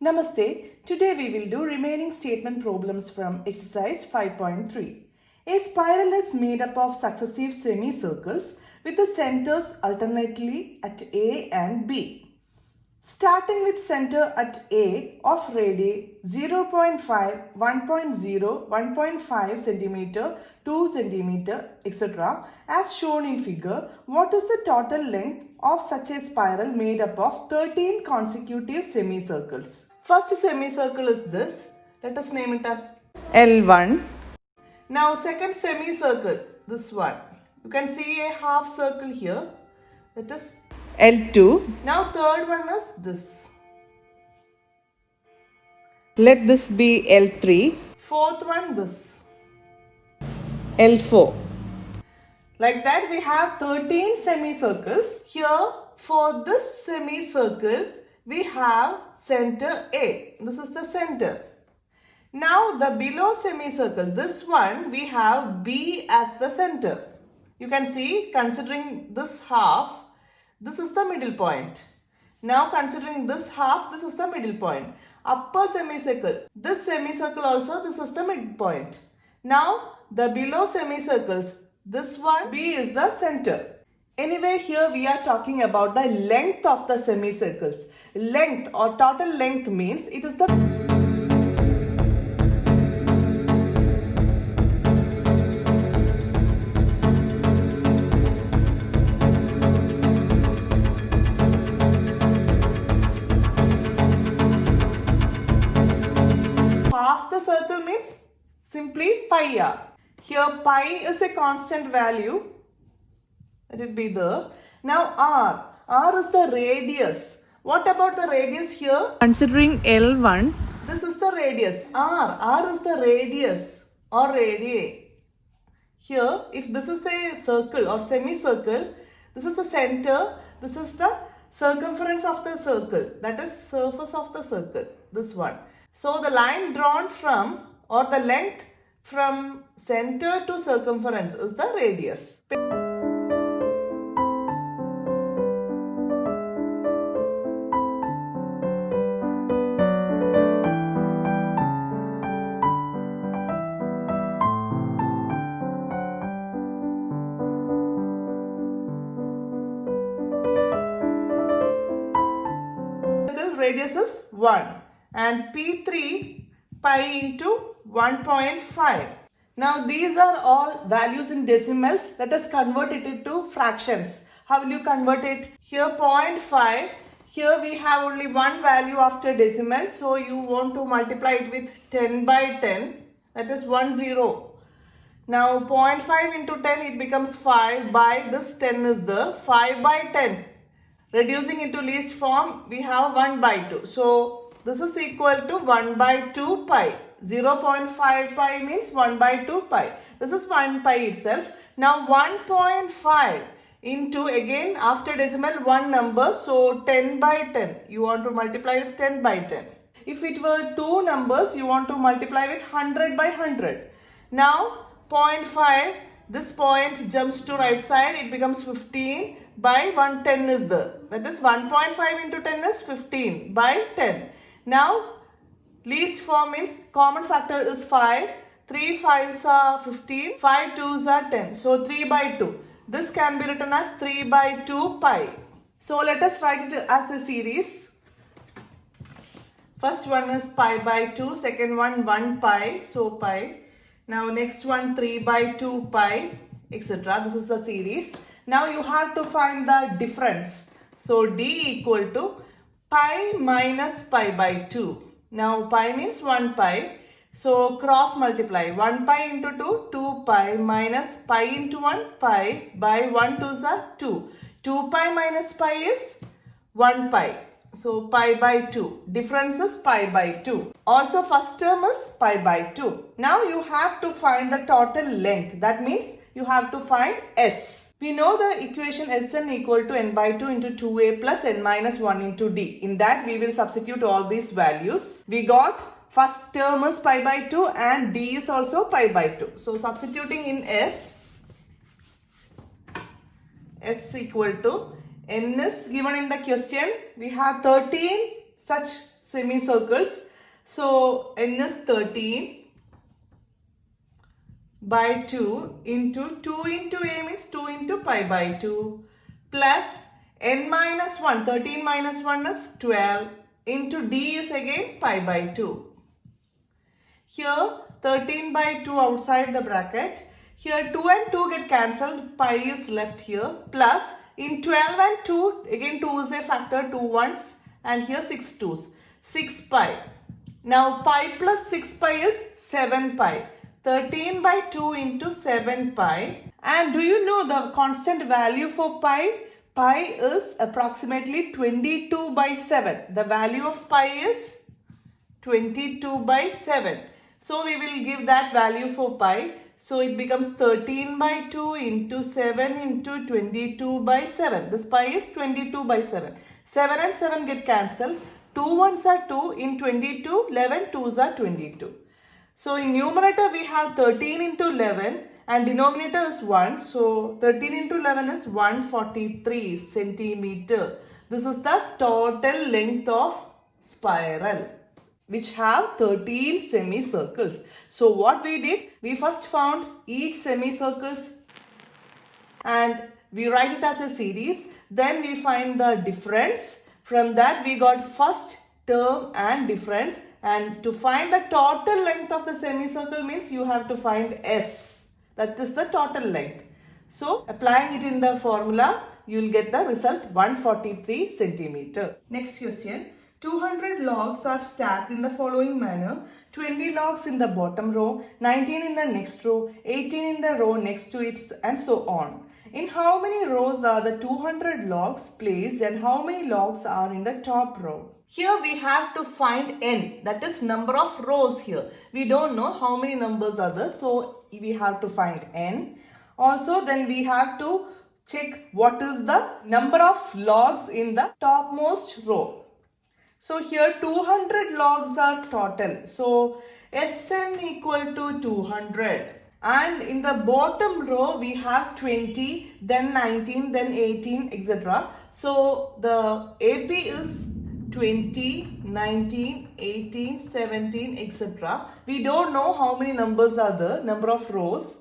Namaste. Today we will do remaining statement problems from exercise 5.3. A spiral is made up of successive semicircles with the centers alternately at A and B. Starting with center at A of radii 0.5, 1.0, 1.5 centimeter, 2 centimeter, etc. as shown in figure, what is the total length of such a spiral made up of 13 consecutive semicircles? First semicircle is this. Let us name it as L1. Now second semicircle, this one. You can see a half circle here. That is L2. Now third one is this. Let this be L3. Fourth one this. L4. Like that we have 13 semicircles. Here for this semicircle we have center A. This is the center. Now the below semicircle, this one we have B as the center. You can see considering this half, this is the middle point. Now considering this half, this is the middle point. Upper semicircle, this semicircle also, this is the midpoint. Now the below semicircles, this one B is the center. Anyway, here we are talking about the length of the semicircles. Length or total length means it is the half the circle means simply pi r. Here pi is a constant value. Let it be there. Now r. R is the radius. What about the radius here? Considering L1, this is the radius. R is the radius or radii. Here, if this is a circle or semicircle, this is the center, this is the circumference of the circle, that is surface of the circle, this one. So the line drawn from or the length from center to circumference is the radius. Radius is 1 and P3 pi into 1.5. Now these are all values in decimals. Let us convert it into fractions. How will you convert it? Here 0.5. Here we have only one value after decimal. So you want to multiply it with 10 by 10. That is 10. Now 0.5 into 10 it becomes 5 by this 10 is the 5 by 10. Reducing it to least form, we have 1 by 2. So, this is equal to 1 by 2 pi. 0.5 pi means 1 by 2 pi. This is 1 pi itself. Now, 1.5 into, again, after decimal, one number. So, 10 by 10. You want to multiply with 10 by 10. If it were two numbers, you want to multiply with 100 by 100. Now, 0.5, this point jumps to right side. It becomes 15. By 110 is there. That is 1.5 into 10 is 15 by 10. Now, least form means common factor is 5. 3 5s are 15. 5 2s are 10. So, 3 by 2. This can be written as 3 by 2 pi. So, let us write it as a series. First one is pi by 2. Second one 1 pi. So, pi. Now, next one 3 by 2 pi, etc. This is the series. Now you have to find the difference. So D equal to pi minus pi by 2. Now pi means 1 pi. So cross multiply. 1 pi into 2, 2 pi minus pi into 1 pi by 1 2s are 2. 2 pi minus pi is 1 pi. So pi by 2. Difference is pi by 2. Also first term is pi by 2. Now you have to find the total length. That means you have to find S. We know the equation Sn equal to n by 2 into 2a plus n minus 1 into d. In that we will substitute all these values. We got first term is pi by 2 and d is also pi by 2. So substituting in S equal to n is given in the question. We have 13 such semicircles. So n is 13 by 2 into 2 into a means 2 into pi by 2 plus n minus 1, 13 minus 1 is 12 into d is again pi by 2. Here 13 by 2 outside the bracket. Here 2 and 2 get cancelled, pi is left here, plus in 12 and 2, again 2 is a factor, 2 ones, and here 6 twos, 6 pi. Now pi plus 6 pi is 7 pi. 13 by 2 into 7 pi. And do you know the constant value for pi? Pi is approximately 22 by 7. The value of pi is 22 by 7. So we will give that value for pi. So it becomes 13 by 2 into 7 into 22 by 7. This pi is 22 by 7. 7 and 7 get cancelled. 2 ones are 2. In 22, 11 2s are 22. So in numerator we have 13 into 11 and denominator is 1. So 13 into 11 is 143 centimeter. This is the total length of spiral, which have 13 semicircles. So what we did, we first found each semicircles and we write it as a series. Then we find the difference. From that we got first term and difference. And to find the total length of the semicircle means you have to find S. That is the total length. So applying it in the formula, you will get the result 143 centimeter. Next question. 200 logs are stacked in the following manner. 20 logs in the bottom row, 19 in the next row, 18 in the row next to it, and so on. In how many rows are the 200 logs placed and how many logs are in the top row? Here we have to find n, that is number of rows here. We don't know how many numbers are there, so we have to find n. Also then we have to check what is the number of logs in the topmost row. So here 200 logs are total. So Sn equal to 200. And in the bottom row we have 20, then 19, then 18, etc. So the AP is 20, 19, 18, 17, etc. We don't know how many numbers are there, number of rows.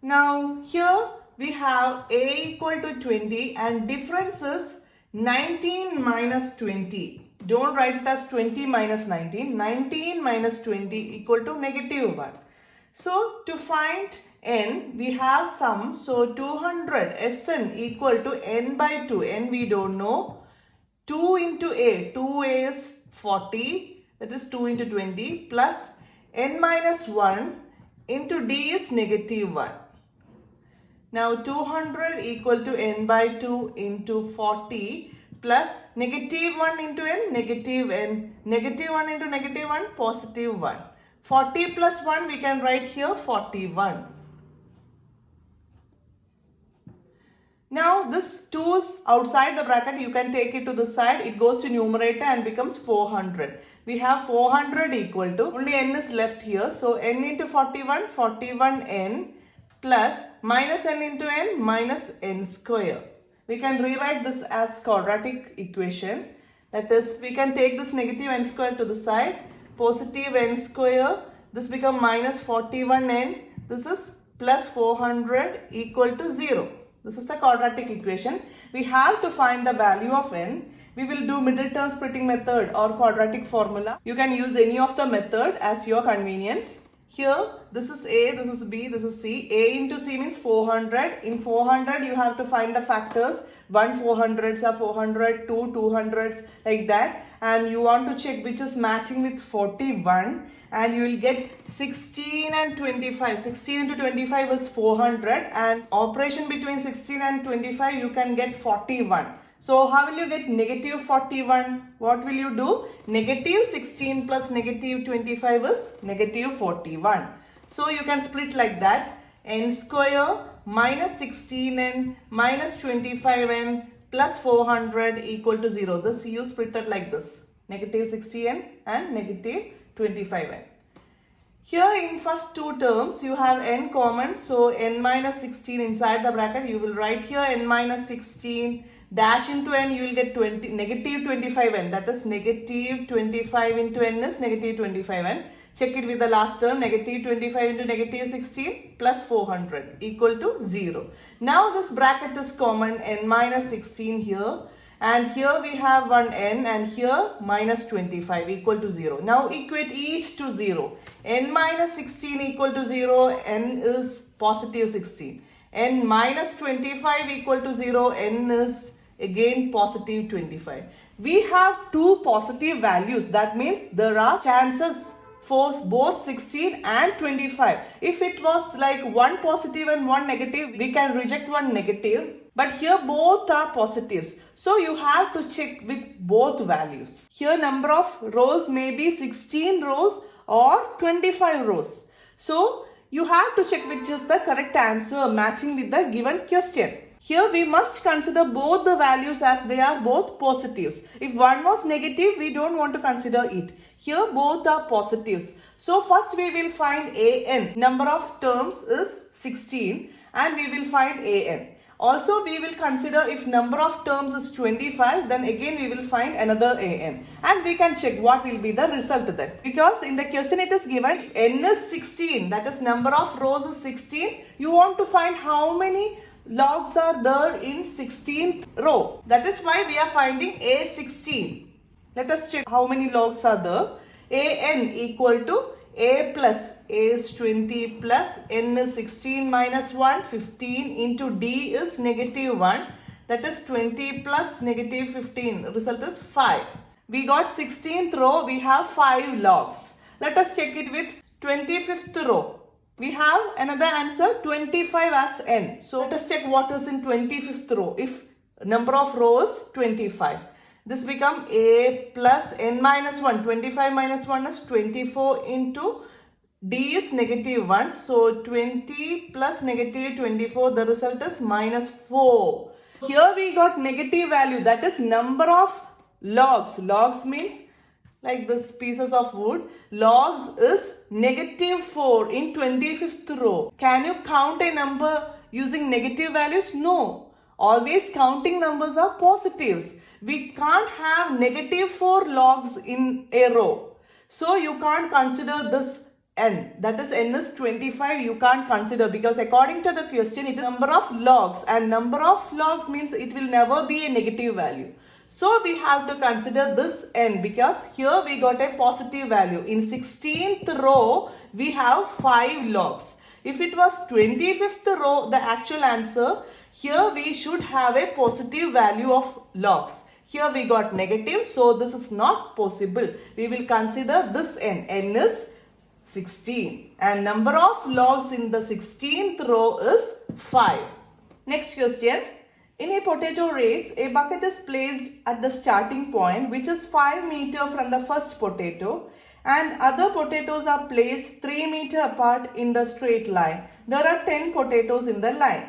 Now here we have A equal to 20 and difference is 19 minus 20. Don't write it as 20 minus 19. 19 minus 20 equal to negative 1. So to find n, we have sum. So 200 Sn equal to n by 2. N we don't know. 2 into a. 2a is 40. That is 2 into 20 plus n minus 1 into d is negative 1. Now 200 equal to n by 2 into 40 plus negative 1 into n, negative n. Negative 1 into negative 1, positive 1. 40 plus 1 we can write here 41. Now this 2 is outside the bracket, you can take it to the side, it goes to numerator and becomes 400. We have 400 equal to, only n is left here, so n into 41, 41n plus minus n into n minus n square. We can rewrite this as quadratic equation, that is we can take this negative n square to the side, positive n square, this become minus 41n, this is plus 400 equal to 0. This is the quadratic equation. We have to find the value of n. We will do middle term splitting method or quadratic formula. You can use any of the method as your convenience. Here this is A, this is B, this is C. A into C means 400. In 400 you have to find the factors. 1 400s are 400, 2 200s, like that. And you want to check which is matching with 41. And you will get 16 and 25. 16 into 25 is 400 and operation between 16 and 25 you can get 41. So how will you get negative 41? What will you do? Negative 16 plus negative 25 is negative 41. So you can split like that. N square minus 16n minus 25n plus 400 equal to 0. This you split it like this. Negative 60n and negative 25n. Here in first two terms you have n common, so n minus 16 inside the bracket you will write here n minus 16, dash into n, you will get negative 25n. That is negative 25 into n is negative 25n. Check it with the last term, negative 25 into negative 16 plus 400 equal to 0. Now this bracket is common, n minus 16 here, and here we have one n, and here minus 25 equal to 0. Now equate each to 0. N minus 16 equal to 0, n is positive 16. N minus 25 equal to 0, n is again positive 25. We have two positive values. That means there are chances for both 16 and 25. If it was like one positive and one negative, we can reject one negative. But here both are positives. So you have to check with both values. Here number of rows may be 16 rows or 25 rows. So you have to check which is the correct answer matching with the given question. Here we must consider both the values as they are both positives. If one was negative, we don't want to consider it. Here both are positives. So first we will find an. Number of terms is 16 and we will find an. Also we will consider if number of terms is 25, then again we will find another an. And we can check what will be the result then. Because in the question it is given if n is 16, that is number of rows is 16, you want to find how many logs are there in 16th row. That is why we are finding A16. Let us check how many logs are there. An equal to A plus A is 20 plus n is 16 minus 1, 15 into D is negative 1. That is 20 plus negative 15. Result is 5. We got 16th row. We have 5 logs. Let us check it with 25th row. We have another answer 25 as n. So let us check what is in 25th row. If number of rows 25. This become A plus n minus 1. 25 minus 1 is 24 into D is negative 1. So 20 plus negative 24. The result is minus 4. Here we got negative value. That is number of logs. Logs means like this pieces of wood. Logs is negative 4 in 25th row. Can you count a number using negative values? No. Always counting numbers are positives. We can't have negative 4 logs in a row. So you can't consider this n. That is n is 25. You can't consider because according to the question it is number of logs, and number of logs means it will never be a negative value. So we have to consider this n because here we got a positive value. In 16th row we have 5 logs. If it was 25th row, the actual answer, here we should have a positive value of logs. Here we got negative, so this is not possible. We will consider this n. N is 16 and number of logs in the 16th row is 5. Next question. In a potato race, a bucket is placed at the starting point which is 5 meters from the first potato, and other potatoes are placed 3 meters apart in the straight line. There are 10 potatoes in the line.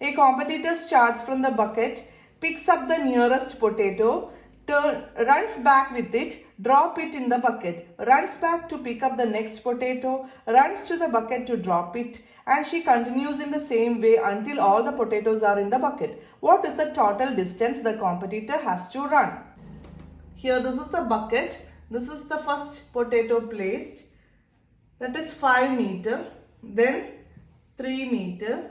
A competitor starts from the bucket, picks up the nearest potato, runs back with it, drop it in the bucket, runs back to pick up the next potato, runs to the bucket to drop it, and she continues in the same way until all the potatoes are in the bucket. What is the total distance the competitor has to run? Here this is the bucket. This is the first potato placed. That is 5 meters. Then 3 meters.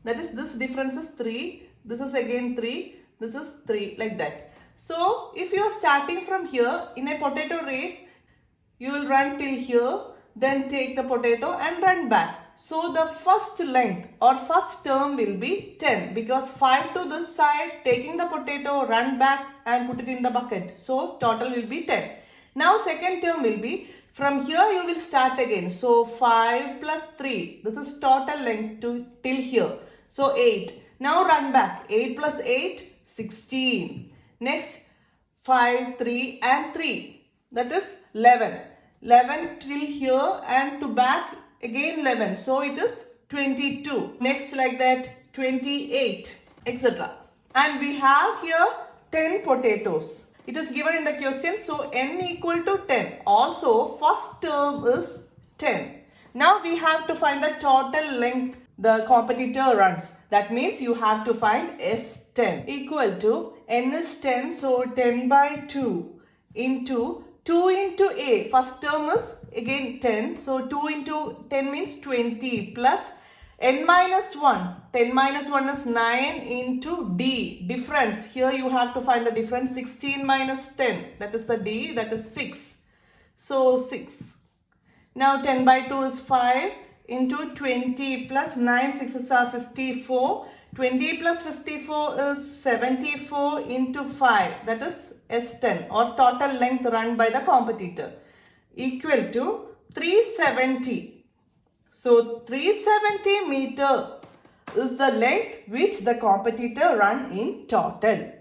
That is this difference is 3. This is again 3. This is 3 like that. So if you are starting from here in a potato race, you will run till here, then take the potato and run back. So the first length or first term will be 10 because 5 to this side, taking the potato, run back and put it in the bucket. So total will be 10. Now second term will be from here you will start again. So 5 plus 3. This is total length till here. So 8. Now run back. 8 plus 8, 16. Next 5, 3 and 3. That is 11. 11 till here and to back again 11. So it is 22. Next like that 28, etc. And we have here 10 potatoes. It is given in the question. So n equal to 10. Also first term is 10. Now we have to find the total length the competitor runs. That means you have to find S 10 equal to n is 10, so 10 by 2 into 2 into a. First term is again 10, so 2 into 10 means 20 plus n minus 1. 10 minus 1 is 9 into d. Difference. Here you have to find the difference. 16 minus 10. That is the d. That is 6. So 6. Now 10 by 2 is 5 into 20 plus 9 6s are 54. 20 plus 54 is 74 into 5. That is S10 or total length run by the competitor equal to 370. So 370 meter is the length which the competitor run in total.